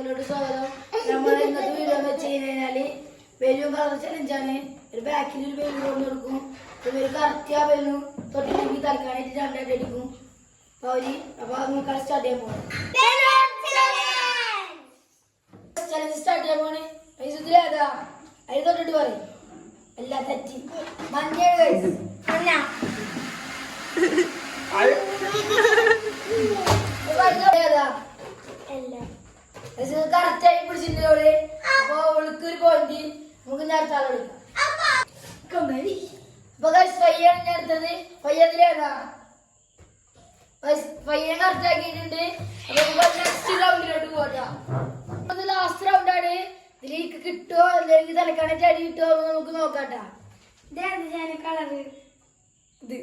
ചാനലിലോട്ട് സ്വാഗതം. നമ്മൾ ഇന്നത്തെ വീഡിയോ എന്ന് വെച്ച് കഴിഞ്ഞാല് ബലൂൺ കളർ ചലഞ്ചാണ്. ഒരു ബാക്കിൽ ഒരു ബലൂൺ കൊണ്ട് കൊടുക്കും. ഒരു കറക്റ്റ് ആ ബലൂൺ തൊട്ടില്ലെങ്കിൽ തൽക്കാനായിട്ട് രണ്ടായിട്ട് അടിക്കും. അപ്പൊ അത് നമുക്ക് സ്റ്റാർട്ട് ചെയ്യാൻ പോകണം. ചലഞ്ച് സ്റ്റാർട്ട് ചെയ്യാൻ പോണേ. ഇതിലേതാ അതിൽ തൊട്ടിട്ട് പറയും. എല്ലാം തെറ്റി. മഞ്ഞ മഞ്ഞ കറക്റ്റായി പിടിച്ചിട്ടുള്ളൂ. അപ്പൊ അവൾക്ക് ഒരു പോയിന്റ് നമുക്ക് ഞാൻ അടുത്താളെ വിളിക്കാം. അപ്പൊ ഫയ്യാണ് ഞാൻ എടുത്തത്. ഫയ്യതിലേതാ ഫയ്യനെ കറക്റ്റ് ആക്കിയിട്ടുണ്ട്. അപ്പൊ നെക്സ്റ്റ് റൗണ്ടിലോട്ട് പോകാം. ലാസ്റ്റ് റൗണ്ടാണ്. ഇതിലേക്ക് കിട്ടുമോ അല്ലെങ്കിൽ തലക്കാനായിട്ട് അടി കിട്ടുമോ നമുക്ക് നോക്കാട്ടാ. ഇതാണ് കളറ്. ഇത്